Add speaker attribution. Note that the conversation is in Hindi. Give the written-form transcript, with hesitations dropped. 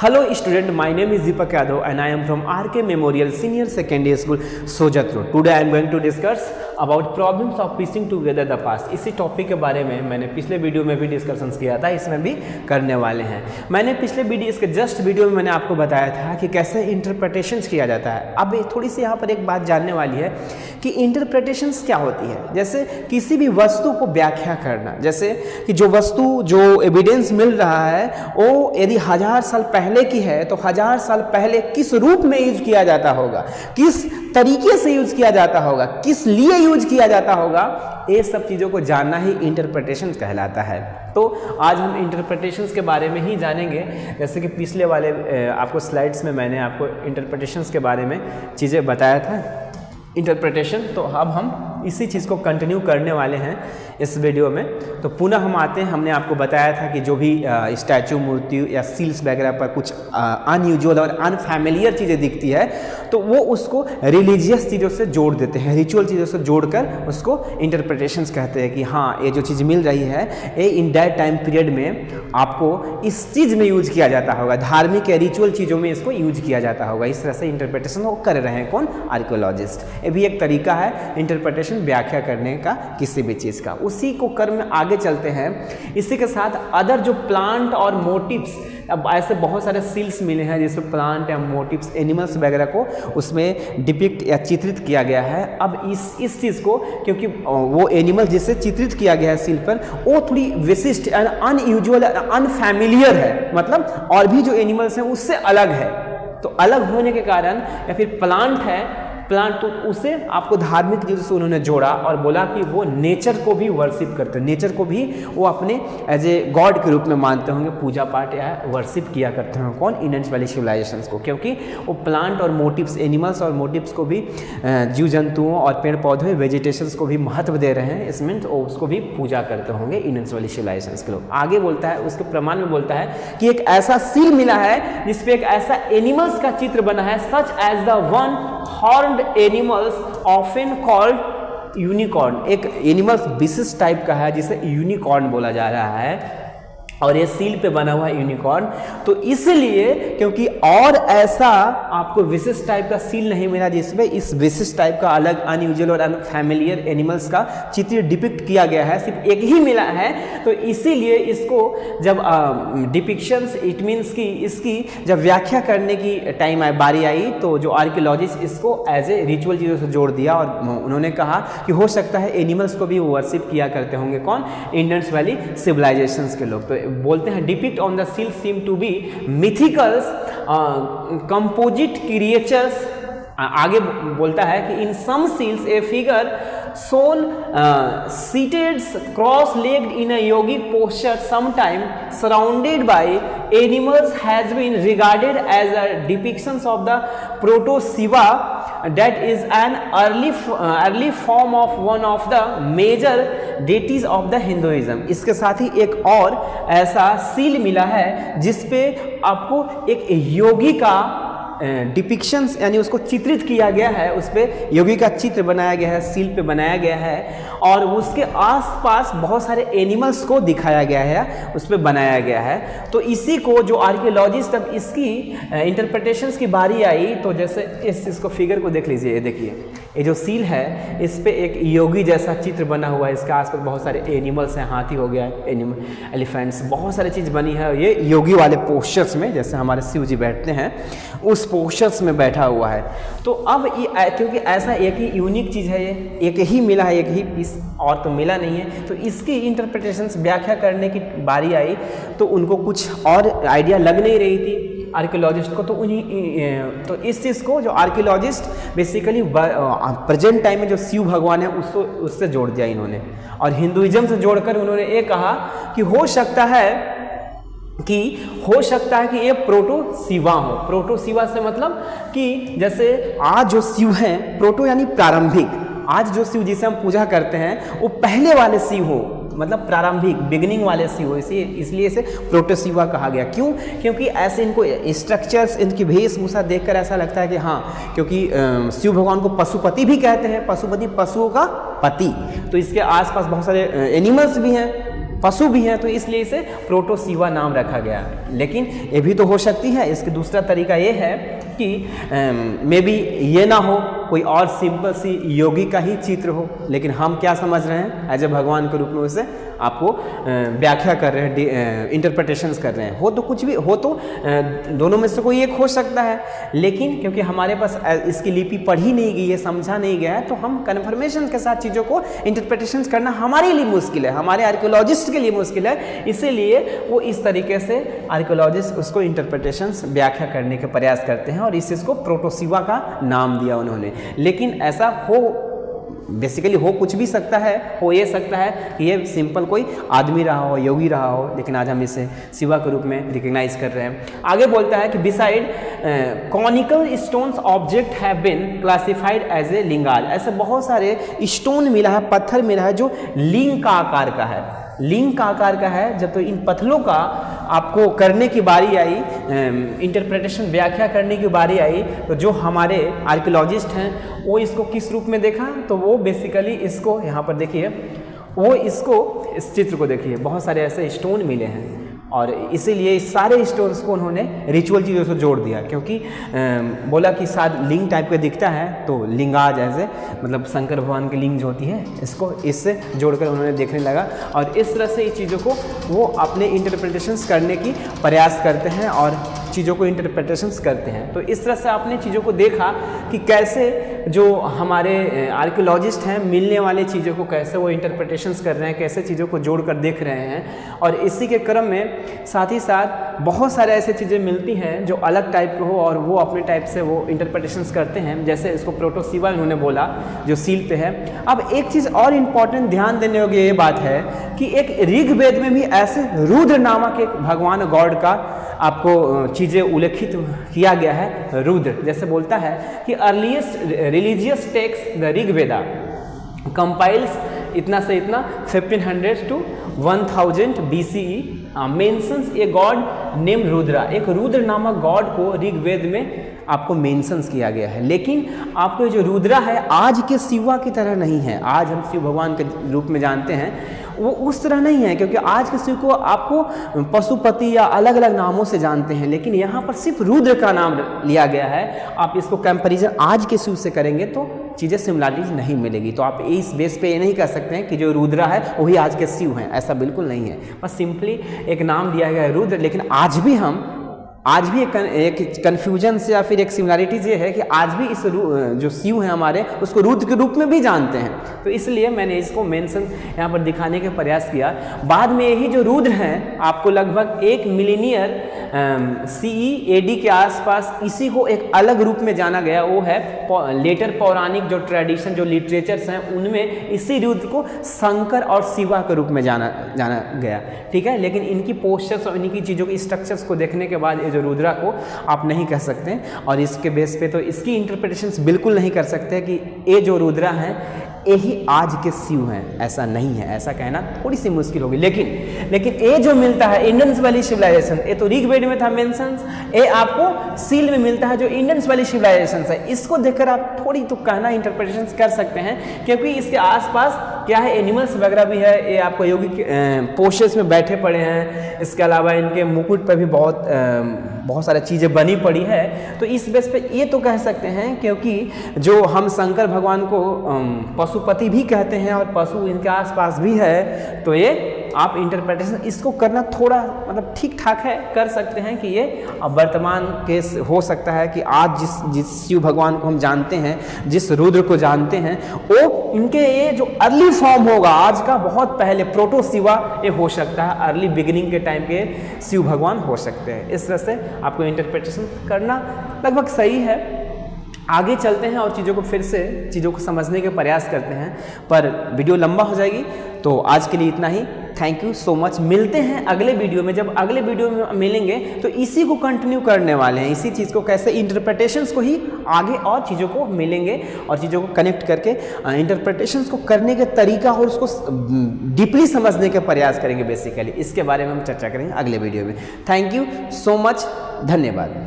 Speaker 1: Hello student, my name is Deepak Yadav and I am from RK Memorial Senior Secondary School, Sojat Road. Today I am going to discuss about problems of piecing together the past. इसी टॉपिक के बारे में मैंने पिछले वीडियो में भी डिस्कशंस किया था, इसमें भी करने वाले हैं। मैंने पिछले वीडियो इसके जस्ट वीडियो में मैंने आपको बताया था कि कैसे इंटरप्रिटेशंस किया जाता है। अब थोड़ी सी यहाँ पर एक बात जानने वाली है कि इंटरप्रिटेशंस क्या होती है। जैसे किसी भी वस्तु को व्याख्या करना, जैसे कि जो वस्तु जो एविडेंस मिल रहा है वो यदि 1000 साल पहले की है तो 1000 साल पहले किस रूप में यूज किया जाता होगा, किस तरीके से यूज किया जाता होगा, किस लिए यूज किया जाता होगा, ये सब चीज़ों को जानना ही इंटरप्रिटेशन कहलाता है। तो आज हम इंटरप्रिटेशंस के बारे में ही जानेंगे। जैसे कि पिछले वाले आपको स्लाइड्स में मैंने आपको इंटरप्रिटेशंस के बारे में चीज़ें बताया था इंटरप्रिटेशन, तो अब हम इसी चीज़ को कंटिन्यू करने वाले हैं इस वीडियो में। तो पुनः हम आते हैं, हमने आपको बताया था कि जो भी स्टैचू, मूर्ति या सील्स वगैरह पर कुछ अनयूजुअल और अनफैमिलियर चीज़ें दिखती है तो वो उसको रिलीजियस चीज़ों से जोड़ देते हैं, रिचुअल चीज़ों से जोड़कर उसको इंटरप्रिटेशंस कहते हैं कि हाँ ये जो चीज़ मिल रही है ये इन दैट टाइम पीरियड में आपको इस चीज़ में यूज किया जाता होगा, धार्मिक या रिचुअल चीज़ों में इसको यूज किया जाता होगा। इस तरह से इंटरप्रिटेशन वो कर रहे हैं कौन? आर्कियोलॉजिस्ट। ये भी एक तरीका है इंटरप्रिटेशन व्याख्या करने का किसी भी चीज़ का। उसी को कर में आगे चलते हैं। इसी के साथ अदर जो प्लांट और मोटिव्स, अब ऐसे बहुत सारे सील्स मिले हैं जिसमें प्लांट या मोटिव्स, एनिमल्स वगैरह को उसमें डिपिक्ट या चित्रित किया गया है। अब इस चीज़ को, क्योंकि वो एनिमल जिससे चित्रित किया गया है सील पर, वो थोड़ी विशिष्ट एंड अनयूजुअल, अनफैमिलियर है, मतलब और भी जो एनिमल्स हैं उससे अलग है। तो अलग होने के कारण, या फिर प्लांट है, प्लांट तो उसे आपको धार्मिक चीज़ों से उन्होंने जोड़ा और बोला कि वो नेचर को भी वर्शिप करते हैं, नेचर को भी वो अपने एज ए गॉड के रूप में मानते होंगे, पूजा पाठ या वर्शिप किया करते हैं। कौन? इंडियंस वाली सिविलाइजेशंस को, क्योंकि वो प्लांट और मोटिव्स, एनिमल्स और मोटिव्स को भी, जीव जंतुओं और पेड़ पौधे, वेजिटेशंस को भी महत्व दे रहे हैं, इसमें उसको भी पूजा करते होंगे इंडियंस वाली सिविलाइजेशंस के लोग। आगे बोलता है, उसके प्रमाण में बोलता है कि एक ऐसा सील मिला है जिसपे एक ऐसा एनिमल्स का चित्र बना है, such as the one horned animals often called unicorn. एक एनिमल्स विशिष्ट टाइप का है जिसे यूनिकॉर्न बोला जा रहा है, और ये सील पे बना हुआ है यूनिकॉर्न। तो इसलिए क्योंकि और ऐसा आपको विशिष्ट टाइप का सील नहीं मिला जिसमें इस विशिष्ट टाइप का अलग अनयूजुअल और अनफैमिलियर एनिमल्स का चित्र डिपिक्ट किया गया है, सिर्फ एक ही मिला है। तो इसीलिए इसको जब डिपिक्शंस, इट मीन्स कि इसकी जब व्याख्या करने की टाइम बारी आई तो जो आर्कियोलॉजिस्ट इसको एज ए रिचुअल चीज़ों से जोड़ दिया और उन्होंने कहा कि हो सकता है एनिमल्स को भी वर्शिप किया करते होंगे कौन? इंडियंस वैली सिविलाइजेशंस के लोग। तो बोलते हैं depict on the seal seem to be mythicals composite creatures. आगे बोलता है कि in some seals a figure soul seated cross-legged in a yogic posture sometime surrounded by animals has been regarded as a depictions of the proto-Shiva, that is an early form of one of the major deities of the Hinduism। इसके साथ ही एक और ऐसा सील मिला है जिसपे आपको एक योगी का डिपिक्शंस यानी उसको चित्रित किया गया है, उस पर योगी का चित्र बनाया गया है, सील पे बनाया गया है, और उसके आसपास बहुत सारे एनिमल्स को दिखाया गया है, उस पर बनाया गया है। तो इसी को जो आर्कियोलॉजिस्ट, अब इसकी इंटरप्रिटेशंस की बारी आई तो जैसे इसको फिगर को देख लीजिए, ये देखिए ये जो सील है इस पे एक योगी जैसा चित्र बना हुआ है, इसके आसपास बहुत सारे एनिमल्स हैं, हाथी हो गया, एलिफेंट्स, बहुत सारी चीज़ बनी है। ये योगी वाले पोस्चर्स में, जैसे हमारे शिव जी बैठते हैं उस पोस्चर्स में बैठा हुआ है। तो अब ये क्योंकि ऐसा एक ही यूनिक चीज़ है, ये एक ही मिला है, एक ही पीस, और तो मिला नहीं है, तो इसकी इंटरप्रिटेशंस व्याख्या करने की बारी आई तो उनको कुछ और आइडिया लग नहीं रही थी आर्कियोलॉजिस्ट को। तो इस चीज़ को जो आर्कियोलॉजिस्ट बेसिकली प्रेजेंट टाइम में जो शिव भगवान है उससे जोड़ दिया इन्होंने, और हिंदुइज्म से जोड़कर उन्होंने ये कहा कि हो सकता है कि ये प्रोटो शिवा हो। प्रोटो शिवा से मतलब कि जैसे आज जो शिव हैं, प्रोटो यानी प्रारंभिक, आज जो शिव जिसे हम पूजा करते हैं वो पहले वाले शिव हो, मतलब प्रारंभिक, बिगिनिंग वाले शिव हो, इसलिए इसे प्रोटो शिवा कहा गया। क्यों? क्योंकि ऐसे इनको स्ट्रक्चर्स, इनकी वेशभूषा देखकर ऐसा लगता है कि हाँ, क्योंकि शिव भगवान को पशुपति भी कहते हैं, पशुपति पशुओं का पति, तो इसके आसपास बहुत सारे एनिमल्स भी हैं, पशु भी हैं, तो इसलिए इसे प्रोटोसिवा नाम रखा गया। लेकिन ये भी तो हो सकती है, इसका दूसरा तरीका ये है कि मे बी ये ना हो, कोई और सिंपल सी योगी का ही चित्र हो, लेकिन हम क्या समझ रहे हैं, एज ए भगवान के रूप में उसे आपको व्याख्या कर रहे हैं, इंटरप्रिटेशंस कर रहे हैं। हो तो कुछ भी हो, तो दोनों में से कोई एक हो सकता है, लेकिन क्योंकि हमारे पास इसकी लिपि पढ़ी नहीं गई है, समझा नहीं गया है, तो हम कन्फर्मेशन के साथ चीज़ों को इंटरप्रिटेशंस करना हमारे लिए मुश्किल है, हमारे आर्कियोलॉजिस्ट के लिए मुश्किल है। इसीलिए वो इस तरीके से आर्कियोलॉजिस्ट उसको इंटरप्रिटेशंस व्याख्या करने के प्रयास करते हैं और इस चीज़ को प्रोटोसिवा का नाम दिया उन्होंने। लेकिन ऐसा हो, बेसिकली हो कुछ भी सकता है, हो ये सकता है कि ये सिंपल कोई आदमी रहा हो, योगी रहा हो, लेकिन आज हम इसे शिवा के रूप में रिकग्नाइज कर रहे हैं। आगे बोलता है कि beside conical stones object have been classified as a lingal. ऐसे बहुत सारे स्टोन मिला है, पत्थर मिला है जो लिंग का आकार का है, लिंग का आकार का है। जब तो इन पत्थरों का आपको करने की बारी आई, इंटरप्रिटेशन व्याख्या करने की बारी आई, तो जो हमारे आर्कियोलॉजिस्ट हैं वो इसको किस रूप में देखा, तो वो बेसिकली इसको यहाँ पर देखिए, वो इसको इस चित्र को देखिए, बहुत सारे ऐसे स्टोन मिले हैं और इसीलिए इस सारे स्टोन्स को उन्होंने रिचुअल चीज़ों से जोड़ दिया, क्योंकि बोला कि शायद लिंग टाइप का दिखता है, तो लिंगा जैसे मतलब शंकर भगवान की लिंग जो होती है, इसको इससे जोड़कर उन्होंने देखने लगा और इस तरह से ये चीज़ों को वो अपने इंटरप्रिटेशंस करने की प्रयास करते हैं और चीज़ों को इंटरप्रिटेशंस करते हैं। तो इस तरह से आपने चीज़ों को देखा कि कैसे जो हमारे आर्कियोलॉजिस्ट हैं मिलने वाले चीज़ों को कैसे वो इंटरप्रिटेशंस कर रहे हैं, कैसे चीज़ों को जोड़कर देख रहे हैं। और इसी के क्रम में साथ ही साथ बहुत सारे ऐसे चीज़ें मिलती हैं जो अलग टाइप के हो और वो अपने टाइप से वो इंटरप्रिटेशंस करते हैं, जैसे इसको प्रोटोसिवा उन्होंने बोला जो सील पे है। अब एक चीज़ और इम्पॉर्टेंट ध्यान देने योग्य ये बात है कि एक ऋग्वेद में भी ऐसे रुद्र नामक एक भगवान गॉड का आपको चीज़ें उल्लेखित किया गया है। रुद्र जैसे बोलता है कि earliest religious text the Rigveda compiles इतना से इतना 1500 to 1000 BCE mentions a god name Rudra. एक रुद्र नामक गॉड को ऋग्वेद में आपको मेंशंस किया गया है। लेकिन आपको जो रुद्रा है आज के शिवा की तरह नहीं है। आज हम शिव भगवान के रूप में जानते हैं, वो उस तरह नहीं है, क्योंकि आज के शिव को आपको पशुपति या अलग अलग नामों से जानते हैं, लेकिन यहाँ पर सिर्फ रुद्र का नाम लिया गया है। आप इसको कंपैरिजन आज के शिव से करेंगे तो चीज़ें सिमिलरिटीज नहीं मिलेगी। तो आप इस बेस पे ये नहीं कह सकते हैं कि जो रुद्रा है वही आज के शिव हैं, ऐसा बिल्कुल नहीं है। बस सिंपली एक नाम दिया गया है रुद्र। लेकिन आज भी एक कन्फ्यूजन से या फिर एक सिमिलरिटीज ये है कि आज भी इस जो शिव हैं हमारे उसको रुद्र के रूप में भी जानते हैं। तो इसलिए मैंने इसको मेंशन यहाँ पर दिखाने के प्रयास किया। बाद में यही जो रुद्र हैं आपको लगभग 1 मिलीनियर CE AD के आसपास इसी को एक अलग रूप में जाना गया। वो है लेटर पौराणिक जो ट्रेडिशन जो लिटरेचर्स हैं उनमें इसी रुद्र को शंकर और शिवा के रूप में जाना गया। ठीक है, लेकिन इनकी पोस्चर्स और इनकी चीज़ों की स्ट्रक्चर्स को देखने के बाद जो रुद्रा को आप नहीं कह सकते, और इसके बेस पे तो इसकी इंटरप्रिटेशंस बिल्कुल नहीं कर सकते कि ये जो रुद्रा हैं यही आज के शिव हैं, ऐसा नहीं है। ऐसा कहना थोड़ी सी मुश्किल होगी। लेकिन ये जो मिलता है इंडस वैली सिविलाइजेशन, ये तो ऋग्वेद में था मेंशंस, ये आपको सील में मिलता है जो इंडस वैली सिविलाइजेशन है। इसको देखकर आप थोड़ी तो कहना इंटरप्रिटेशंस कर सकते हैं, क्योंकि इसके आसपास क्या है एनिमल्स वगैरह भी है। ये आपको योगी पोस्चर्स में बैठे पड़े हैं, इसके अलावा इनके मुकुट पर भी बहुत सारी चीज़ें बनी पड़ी है। तो इस बेस पे ये तो कह सकते हैं, क्योंकि जो हम शंकर भगवान को पशुपति भी कहते हैं और पशु इनके आसपास भी है, तो ये आप इंटरप्रिटेशन इसको करना थोड़ा मतलब ठीक ठाक है, कर सकते हैं कि ये वर्तमान केस हो सकता है कि आज जिस शिव भगवान को हम जानते हैं, जिस रुद्र को जानते हैं, वो इनके ये जो अर्ली फॉर्म होगा आज का बहुत पहले प्रोटो शिवा ये हो सकता है, अर्ली बिगिनिंग के टाइम के शिव भगवान हो सकते हैं। इस तरह से आपको इंटरप्रिटेशन करना लगभग सही है। आगे चलते हैं और चीज़ों को फिर से चीज़ों को समझने के प्रयास करते हैं, पर वीडियो लंबा हो जाएगी। तो आज के लिए इतना ही। Thank you so much. मिलते हैं अगले वीडियो में। जब अगले वीडियो में मिलेंगे तो इसी को कंटिन्यू करने वाले हैं, इसी चीज़ को कैसे इंटरप्रिटेशंस को ही आगे और चीज़ों को मिलेंगे और चीज़ों को कनेक्ट करके इंटरप्रिटेशंस को करने के तरीका और उसको डीपली समझने के प्रयास करेंगे। बेसिकली इसके बारे में हम चर्चा करेंगे अगले वीडियो में। थैंक यू सो मच, धन्यवाद।